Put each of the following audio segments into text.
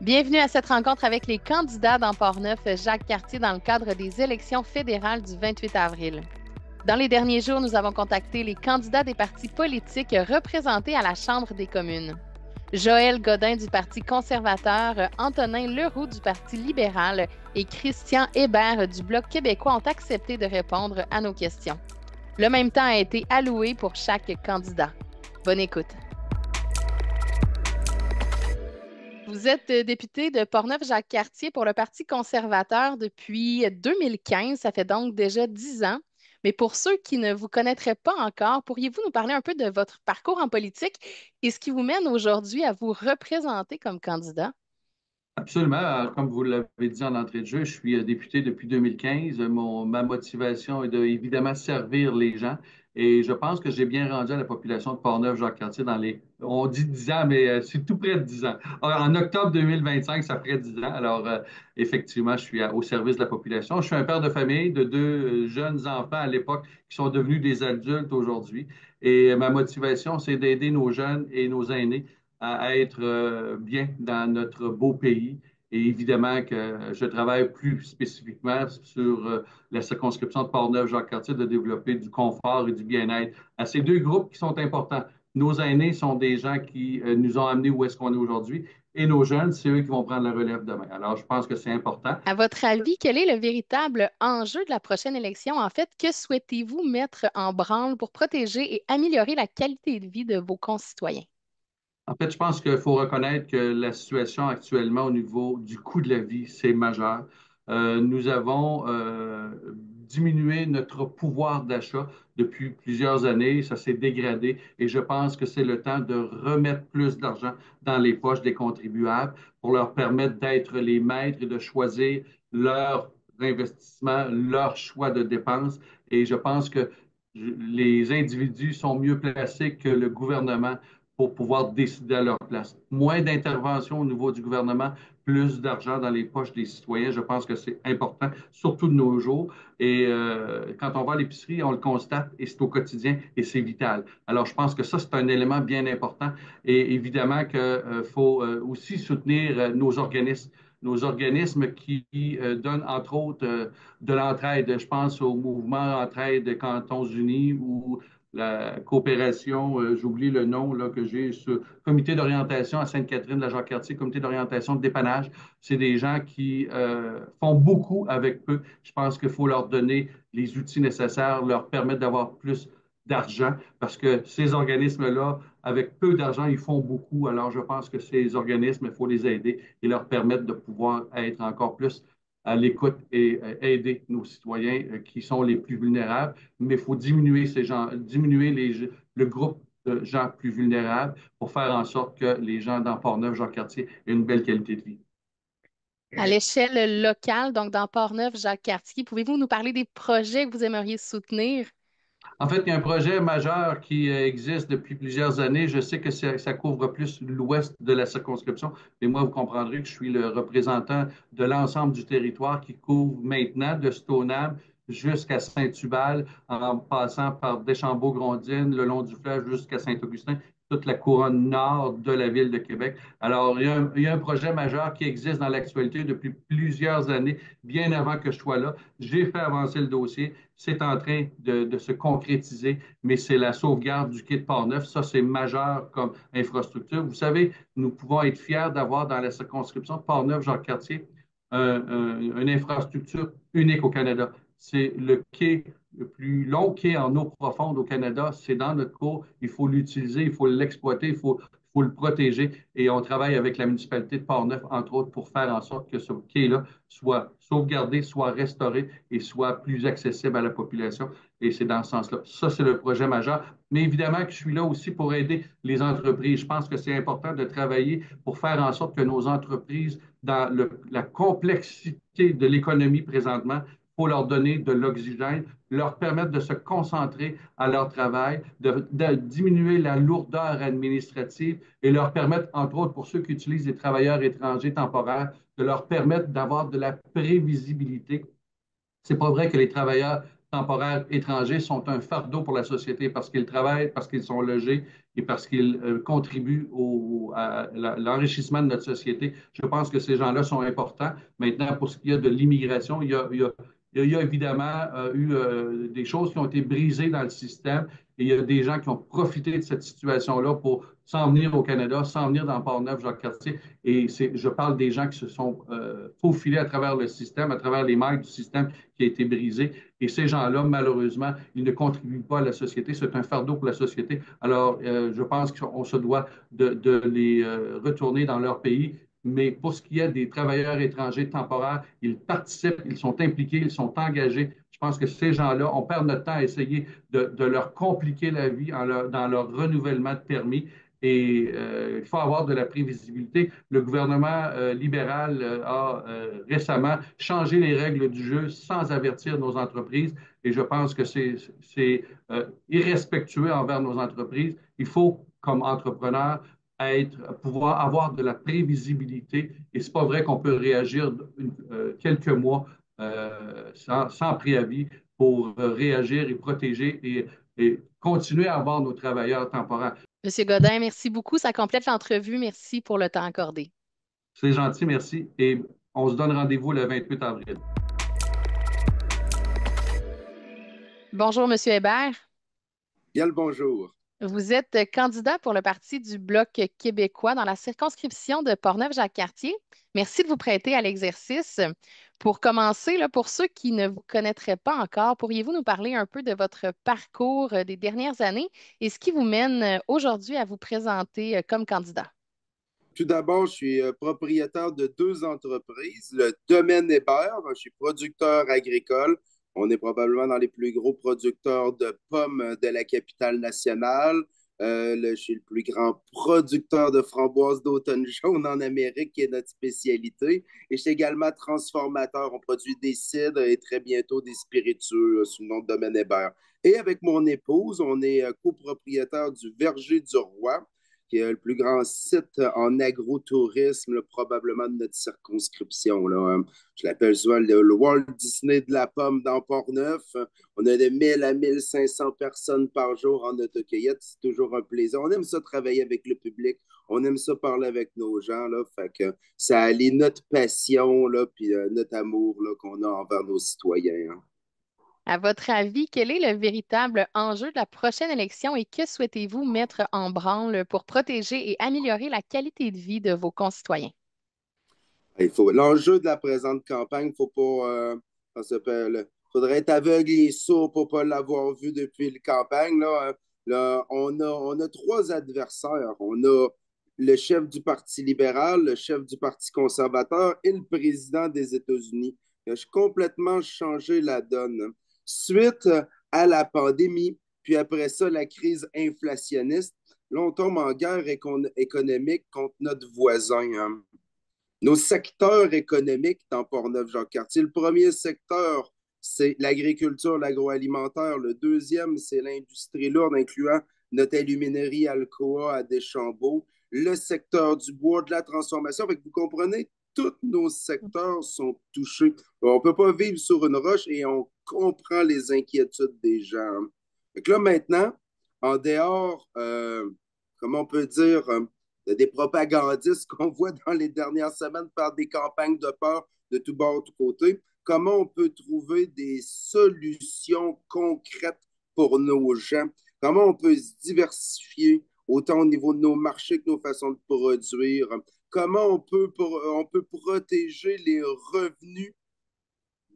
Bienvenue à cette rencontre avec les candidats dans Port-Neuf, Jacques Cartier, dans le cadre des élections fédérales du 28 avril. Dans les derniers jours, nous avons contacté les candidats des partis politiques représentés à la Chambre des communes. Joël Godin du Parti conservateur, Antonin Leroux du Parti libéral et Christian Hébert du Bloc québécois ont accepté de répondre à nos questions. Le même temps a été alloué pour chaque candidat. Bonne écoute. Vous êtes député de Portneuf-Jacques Cartier pour le Parti conservateur depuis 2015. Ça fait donc déjà 10 ans. Mais pour ceux qui ne vous connaîtraient pas encore, pourriez-vous nous parler un peu de votre parcours en politique et ce qui vous mène aujourd'hui à vous représenter comme candidat? Absolument. Comme vous l'avez dit en entrée de jeu, je suis député depuis 2015. Ma motivation est de, évidemment, servir les gens. Et je pense que j'ai bien rendu à la population de Portneuf-Jacques-Cartier on dit 10 ans, mais c'est tout près de 10 ans. En octobre 2025, ça ferait 10 ans. Alors, effectivement, je suis au service de la population. Je suis un père de famille de deux jeunes enfants à l'époque qui sont devenus des adultes aujourd'hui. Et ma motivation, c'est d'aider nos jeunes et nos aînés à être bien dans notre beau pays. Et évidemment que je travaille plus spécifiquement sur la circonscription de Portneuf-Jacques-Cartier de développer du confort et du bien-être à ces deux groupes qui sont importants. Nos aînés sont des gens qui nous ont amenés où est-ce qu'on est aujourd'hui et nos jeunes, c'est eux qui vont prendre la relève demain. Alors, je pense que c'est important. À votre avis, quel est le véritable enjeu de la prochaine élection? En fait, que souhaitez-vous mettre en branle pour protéger et améliorer la qualité de vie de vos concitoyens? En fait, je pense qu'il faut reconnaître que la situation actuellement au niveau du coût de la vie, c'est majeur. Nous avons diminué notre pouvoir d'achat depuis plusieurs années. Ça s'est dégradé et je pense que c'est le temps de remettre plus d'argent dans les poches des contribuables pour leur permettre d'être les maîtres et de choisir leur investissement, leur choix de dépenses. Et je pense que les individus sont mieux placés que le gouvernement pour pouvoir décider à leur place. Moins d'intervention au niveau du gouvernement, plus d'argent dans les poches des citoyens. Je pense que c'est important, surtout de nos jours. Et quand on va à l'épicerie, on le constate et c'est au quotidien et c'est vital. Alors, je pense que ça, c'est un élément bien important. Et évidemment qu'il faut aussi soutenir nos organismes qui donnent, entre autres, de l'entraide. Je pense au mouvement Entraide Cantons Unis ou la coopération, j'oublie le nom là, que j'ai, ce comité d'orientation à Sainte-Catherine de la Jacques-Cartier, comité d'orientation de dépannage. C'est des gens qui font beaucoup avec peu. Je pense qu'il faut leur donner les outils nécessaires, leur permettre d'avoir plus d'argent, parce que ces organismes-là, avec peu d'argent, ils font beaucoup. Alors, je pense que ces organismes, il faut les aider et leur permettre de pouvoir être encore plus à l'écoute et aider nos citoyens qui sont les plus vulnérables. Mais il faut diminuer ces gens, diminuer le groupe de gens plus vulnérables pour faire en sorte que les gens dans Port-Neuf, Jean-Cartier aient une belle qualité de vie. À l'échelle locale, donc dans Port-Neuf, Jacques Cartier, pouvez-vous nous parler des projets que vous aimeriez soutenir? En fait, il y a un projet majeur qui existe depuis plusieurs années. Je sais que ça couvre plus l'ouest de la circonscription, mais moi, vous comprendrez que je suis le représentant de l'ensemble du territoire qui couvre maintenant de Stoneham jusqu'à Saint-Tubal, en passant par Deschambault-Grondines, le long du fleuve jusqu'à Saint-Augustin, toute la couronne nord de la ville de Québec. Alors, il y a un projet majeur qui existe dans l'actualité depuis plusieurs années, bien avant que je sois là. J'ai fait avancer le dossier. C'est en train de se concrétiser, mais c'est la sauvegarde du quai de Port-Neuf. Ça, c'est majeur comme infrastructure. Vous savez, nous pouvons être fiers d'avoir dans la circonscription de Port-Neuf-Jacques-Cartier une infrastructure unique au Canada. C'est le quai, le plus long quai en eau profonde au Canada. C'est dans notre cours. Il faut l'utiliser, il faut l'exploiter, il faut le protéger. Et on travaille avec la municipalité de Port-Neuf, entre autres, pour faire en sorte que ce quai-là soit sauvegardé, soit restauré et soit plus accessible à la population. Et c'est dans ce sens-là. Ça, c'est le projet majeur. Mais évidemment que je suis là aussi pour aider les entreprises. Je pense que c'est important de travailler pour faire en sorte que nos entreprises, dans la complexité de l'économie présentement, il faut leur donner de l'oxygène, leur permettre de se concentrer à leur travail, de diminuer la lourdeur administrative et leur permettre, entre autres, pour ceux qui utilisent des travailleurs étrangers temporaires, de leur permettre d'avoir de la prévisibilité. C'est pas vrai que les travailleurs temporaires étrangers sont un fardeau pour la société parce qu'ils travaillent, parce qu'ils sont logés et parce qu'ils contribuent à l'enrichissement de notre société. Je pense que ces gens-là sont importants. Maintenant, pour ce qui est de l'immigration, il y a évidemment eu des choses qui ont été brisées dans le système et il y a des gens qui ont profité de cette situation-là pour s'en venir au Canada, s'en venir dans Port-Neuf, Jacques-Cartier. Et je parle des gens qui se sont faufilés à travers le système, à travers les mailles du système qui a été brisé. Et ces gens-là, malheureusement, ils ne contribuent pas à la société. C'est un fardeau pour la société. Alors, je pense qu'on se doit de les retourner dans leur pays. Mais pour ce qui est des travailleurs étrangers temporaires, ils participent, ils sont impliqués, ils sont engagés. Je pense que ces gens-là, on perd notre temps à essayer de leur compliquer la vie dans leur renouvellement de permis. Et il faut avoir de la prévisibilité. Le gouvernement libéral a récemment changé les règles du jeu sans avertir nos entreprises. Et je pense que c'est irrespectueux envers nos entreprises. Il faut, comme entrepreneur, pouvoir avoir de la prévisibilité. Et c'est pas vrai qu'on peut réagir quelques mois sans préavis pour réagir et protéger et continuer à avoir nos travailleurs temporaires. Monsieur Godin, merci beaucoup. Ça complète l'entrevue. Merci pour le temps accordé. C'est gentil, merci. Et on se donne rendez-vous le 28 avril. Bonjour, Monsieur Hébert. Bien le bonjour. Vous êtes candidat pour le Parti du Bloc québécois dans la circonscription de Portneuf-Jacques-Cartier. Merci de vous prêter à l'exercice. Pour commencer, là, pour ceux qui ne vous connaîtraient pas encore, pourriez-vous nous parler un peu de votre parcours des dernières années et ce qui vous mène aujourd'hui à vous présenter comme candidat? Tout d'abord, je suis propriétaire de deux entreprises. Le domaine Hébert, je suis producteur agricole. On est probablement dans les plus gros producteurs de pommes de la capitale nationale. Je suis le plus grand producteur de framboises d'automne jaune en Amérique, qui est notre spécialité. Et je suis également transformateur. On produit des cidres et très bientôt des spiritueux sous le nom de domaine Hébert. Et avec mon épouse, on est copropriétaire du Verger du Roi, qui est le plus grand site en agrotourisme, là, probablement de notre circonscription. Là. Je l'appelle souvent le Walt Disney de la pomme dans Port-Neuf. On a de 1000 à 1500 personnes par jour en autocueillette. C'est toujours un plaisir. On aime ça travailler avec le public. On aime ça parler avec nos gens. Là. Fait que ça allie notre passion là, puis notre amour là, qu'on a envers nos citoyens. Hein. À votre avis, quel est le véritable enjeu de la prochaine élection et que souhaitez-vous mettre en branle pour protéger et améliorer la qualité de vie de vos concitoyens? L'enjeu de la présente campagne, faut pas, ça s'appelle, faudrait être aveugle et sourd pour pas l'avoir vu depuis la campagne. Là. Là, on a trois adversaires. On a le chef du Parti libéral, le chef du Parti conservateur et le président des États-Unis. Il a complètement changé la donne. Suite à la pandémie, puis après ça, la crise inflationniste, là, on tombe en guerre économique contre notre voisin. Hein. Nos secteurs économiques dans Port-Neuf-Jacques-Cartier, le premier secteur, c'est l'agriculture, l'agroalimentaire. Le deuxième, c'est l'industrie lourde, incluant notre aluminerie Alcoa à Deschambault. Le secteur du bois, de la transformation. Fait que vous comprenez, tous nos secteurs sont touchés. On ne peut pas vivre sur une roche et on comprend les inquiétudes des gens. Fait que là, maintenant, en dehors, comment on peut dire, des propagandistes qu'on voit dans les dernières semaines faire des campagnes de peur de tout bord, de tout côté. Comment on peut trouver des solutions concrètes pour nos gens? Comment on peut se diversifier autant au niveau de nos marchés que nos façons de produire? Comment on peut protéger les revenus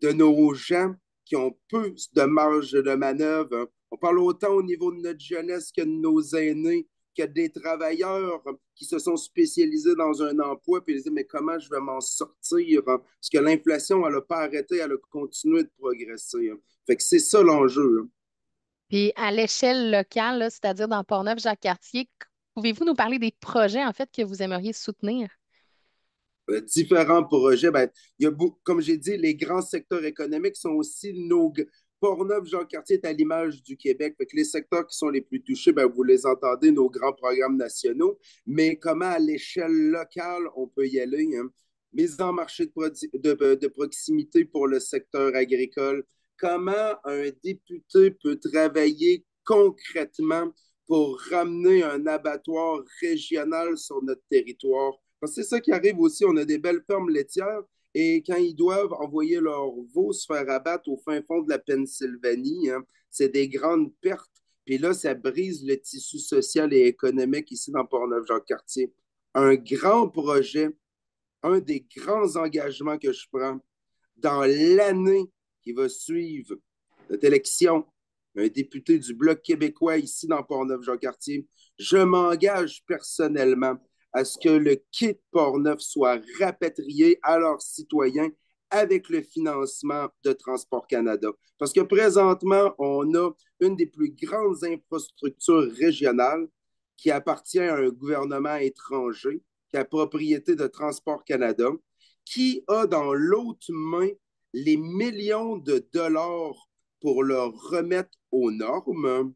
de nos gens qui ont peu de marge de manœuvre? On parle autant au niveau de notre jeunesse que de nos aînés, que des travailleurs qui se sont spécialisés dans un emploi, puis ils disent, mais comment je vais m'en sortir? Parce que l'inflation, elle n'a pas arrêté, elle a continué de progresser. Fait que c'est ça l'enjeu. Puis à l'échelle locale, là, c'est-à-dire dans Portneuf-Jacques-Cartier, pouvez-vous nous parler des projets en fait que vous aimeriez soutenir? Différents projets. Ben, il y a comme j'ai dit, les grands secteurs économiques sont aussi nos. Port-Neuf-Jacques-Cartier est à l'image du Québec. Fait que les secteurs qui sont les plus touchés, ben, vous les entendez, nos grands programmes nationaux. Mais comment à l'échelle locale on peut y aller? Hein? Mise en marché de proximité pour le secteur agricole, comment un député peut travailler concrètement pour ramener un abattoir régional sur notre territoire. Parce que c'est ça qui arrive aussi, on a des belles fermes laitières et quand ils doivent envoyer leurs veaux se faire abattre au fin fond de la Pennsylvanie, hein, c'est des grandes pertes. Puis là, ça brise le tissu social et économique ici dans Portneuf-Jacques-Cartier. Un grand projet, un des grands engagements que je prends dans l'année qui va suivre notre élection, un député du Bloc québécois ici dans Portneuf-Jacques-Cartier, je m'engage personnellement à ce que le kit Portneuf soit rapatrié à leurs citoyens avec le financement de Transport Canada. Parce que présentement, on a une des plus grandes infrastructures régionales qui appartient à un gouvernement étranger, qui a propriété de Transport Canada, qui a dans l'autre main les millions de dollars pour le remettre aux normes.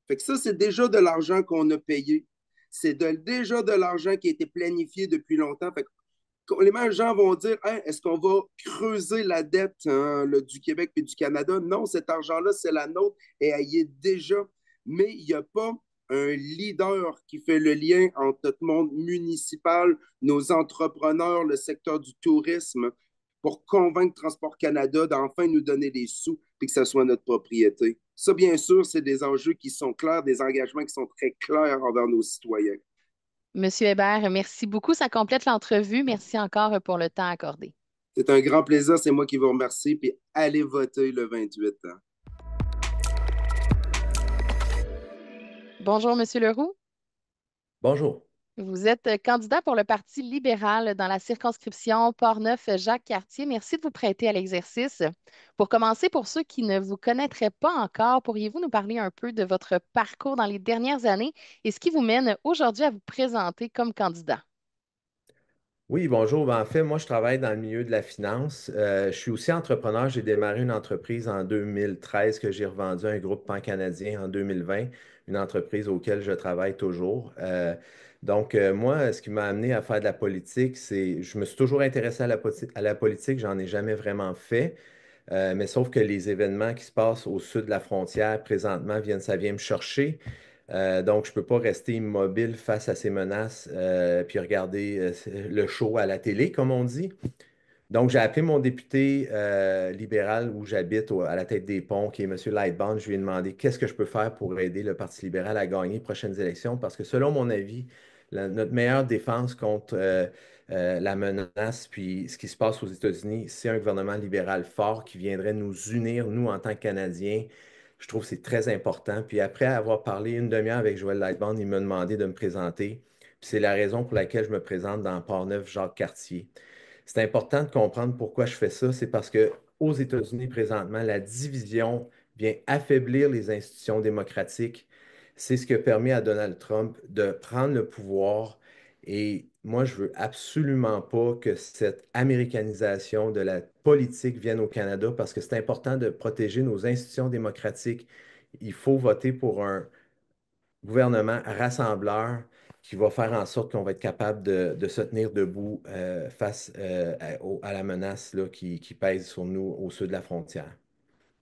Fait que ça, c'est déjà de l'argent qu'on a payé. Déjà de l'argent qui a été planifié depuis longtemps. Fait que les mêmes gens vont dire hein, est-ce qu'on va creuser la dette hein, du Québec et du Canada? Non, cet argent-là, c'est la nôtre et elle y est déjà. Mais il n'y a pas un leader qui fait le lien entre notre monde municipal, nos entrepreneurs, le secteur du tourisme, pour convaincre Transport Canada d'enfin nous donner des sous et que ce soit notre propriété. Ça, bien sûr, c'est des enjeux qui sont clairs, des engagements qui sont très clairs envers nos citoyens. Monsieur Hébert, merci beaucoup. Ça complète l'entrevue. Merci encore pour le temps accordé. C'est un grand plaisir, c'est moi qui vous remercie, puis allez voter le 28 ans. Bonjour, Monsieur Leroux. Bonjour. Vous êtes candidat pour le Parti libéral dans la circonscription Portneuf-Jacques-Cartier. Merci de vous prêter à l'exercice. Pour commencer, pour ceux qui ne vous connaîtraient pas encore, pourriez-vous nous parler un peu de votre parcours dans les dernières années et ce qui vous mène aujourd'hui à vous présenter comme candidat? Oui, bonjour. En fait, moi, je travaille dans le milieu de la finance. Je suis aussi entrepreneur. J'ai démarré une entreprise en 2013 que j'ai revendue à un groupe pan-canadien en 2020, une entreprise auquel je travaille toujours. Moi, ce qui m'a amené à faire de la politique, c'est, je me suis toujours intéressé à la politique, j'en ai jamais vraiment fait. Mais sauf que les événements qui se passent au sud de la frontière présentement ça vient me chercher. Donc, je ne peux pas rester immobile face à ces menaces puis regarder le show à la télé, comme on dit. Donc, j'ai appelé mon député libéral où j'habite à la tête des ponts, qui est M. Lightbound. Je lui ai demandé qu'est-ce que je peux faire pour aider le Parti libéral à gagner les prochaines élections, parce que selon mon avis, notre meilleure défense contre la menace, puis ce qui se passe aux États-Unis, c'est un gouvernement libéral fort qui viendrait nous unir, nous, en tant que Canadiens. Je trouve que c'est très important. Puis après avoir parlé une demi-heure avec Joël Lightbound, il m'a demandé de me présenter. Puis c'est la raison pour laquelle je me présente dans Portneuf-Jacques-Cartier. C'est important de comprendre pourquoi je fais ça. C'est parce que aux États-Unis, présentement, la division vient affaiblir les institutions démocratiques. C'est ce qui a permis à Donald Trump de prendre le pouvoir. Et moi, je veux absolument pas que cette américanisation de la politique vienne au Canada parce que c'est important de protéger nos institutions démocratiques. Il faut voter pour un gouvernement rassembleur qui va faire en sorte qu'on va être capable de se tenir debout face à la menace là, qui pèse sur nous au sud de la frontière.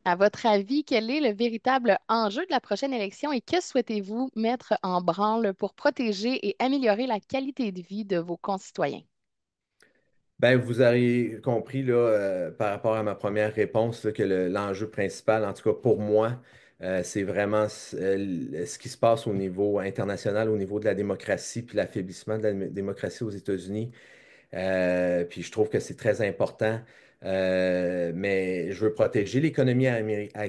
À votre avis, quel est le véritable enjeu de la prochaine élection et que souhaitez-vous mettre en branle pour protéger et améliorer la qualité de vie de vos concitoyens? Ben, vous aurez compris là, par rapport à ma première réponse là, que l'enjeu principal, en tout cas pour moi, c'est vraiment ce qui se passe au niveau international, au niveau de la démocratie, puis l'affaiblissement de la démocratie aux États-Unis. Puis je trouve que c'est très important. Mais je veux protéger l'économie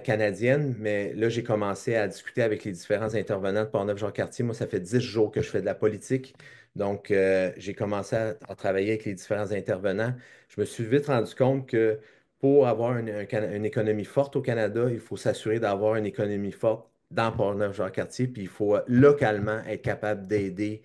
canadienne. Mais là, j'ai commencé à discuter avec les différents intervenants de Portneuf-Jacques-Cartier. Moi, ça fait 10 jours que je fais de la politique. Donc, j'ai commencé à travailler avec les différents intervenants. Je me suis vite rendu compte que pour avoir une économie forte au Canada, il faut s'assurer d'avoir une économie forte dans Portneuf-Jacques-Cartier. Puis il faut localement être capable d'aider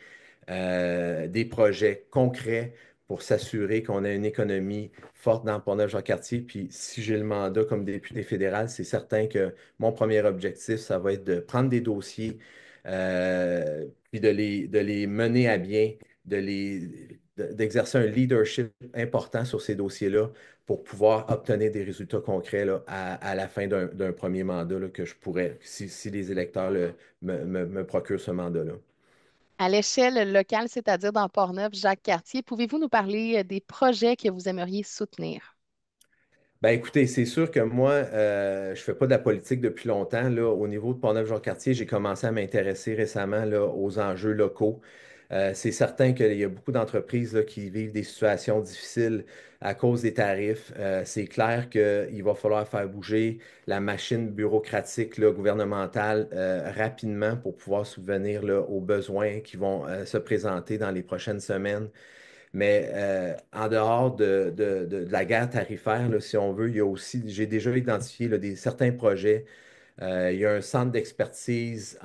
des projets concrets pour s'assurer qu'on a une économie forte dans Portneuf-Jacques-Cartier. Puis si j'ai le mandat comme député fédéral, c'est certain que mon premier objectif, ça va être de prendre des dossiers, puis de les mener à bien, d'exercer un leadership important sur ces dossiers-là pour pouvoir obtenir des résultats concrets là, à la fin d'un premier mandat là, que je pourrais, si les électeurs me procurent ce mandat-là. À l'échelle locale, c'est-à-dire dans Portneuf, Jacques Cartier, pouvez-vous nous parler des projets que vous aimeriez soutenir? Ben écoutez, c'est sûr que moi, je ne fais pas de la politique depuis longtemps. Là, au niveau de Portneuf-Jean-Cartier, j'ai commencé à m'intéresser récemment là, aux enjeux locaux. C'est certain qu'il y a beaucoup d'entreprises là, qui vivent des situations difficiles à cause des tarifs. C'est clair qu'il va falloir faire bouger la machine bureaucratique là, gouvernementale rapidement pour pouvoir subvenir là, aux besoins qui vont se présenter dans les prochaines semaines. Mais en dehors de la guerre tarifaire, là, si on veut, il y a aussi, j'ai déjà identifié là, certains projets. Il y a un centre d'expertise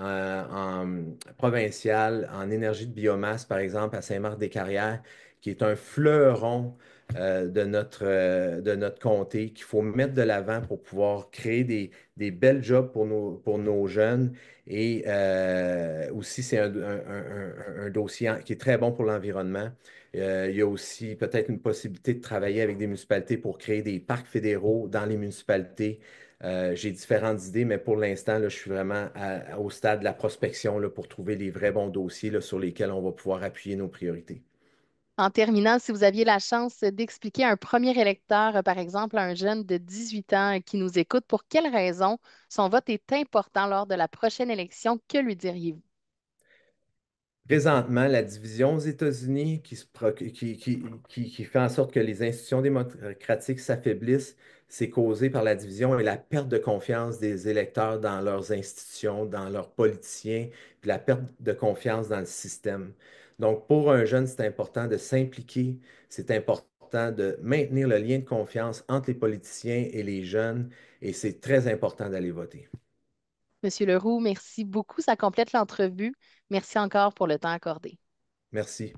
provincial en énergie de biomasse, par exemple, à Saint-Marc-des-Carrières, qui est un fleuron de notre comté qu'il faut mettre de l'avant pour pouvoir créer des belles jobs pour nos jeunes. Et aussi, c'est un dossier qui est très bon pour l'environnement. Il y a aussi peut-être une possibilité de travailler avec des municipalités pour créer des parcs fédéraux dans les municipalités. J'ai différentes idées, mais pour l'instant, là, je suis vraiment au stade de la prospection là, pour trouver les vrais bons dossiers là, sur lesquels on va pouvoir appuyer nos priorités. En terminant, si vous aviez la chance d'expliquer à un premier électeur, par exemple, à un jeune de 18 ans qui nous écoute, pour quelles raisons son vote est important lors de la prochaine élection, que lui diriez-vous? Présentement, la division aux États-Unis qui fait en sorte que les institutions démocratiques s'affaiblissent, c'est causé par la division et la perte de confiance des électeurs dans leurs institutions, dans leurs politiciens, puis la perte de confiance dans le système. Donc, pour un jeune, c'est important de s'impliquer, c'est important de maintenir le lien de confiance entre les politiciens et les jeunes, et c'est très important d'aller voter. Monsieur Leroux, merci beaucoup. Ça complète l'entrevue. Merci encore pour le temps accordé. Merci.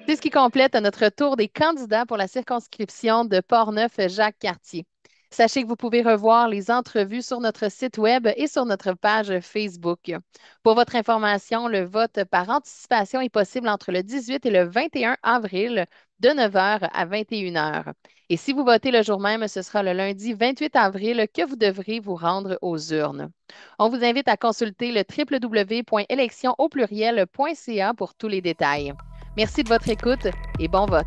C'est ce qui complète notre tour des candidats pour la circonscription de Portneuf-Jacques-Cartier. Sachez que vous pouvez revoir les entrevues sur notre site Web et sur notre page Facebook. Pour votre information, le vote par anticipation est possible entre le 18 et le 21 avril de 9 heures à 21 heures. Et si vous votez le jour même, ce sera le lundi 28 avril que vous devrez vous rendre aux urnes. On vous invite à consulter le www.élections pour tous les détails. Merci de votre écoute et bon vote.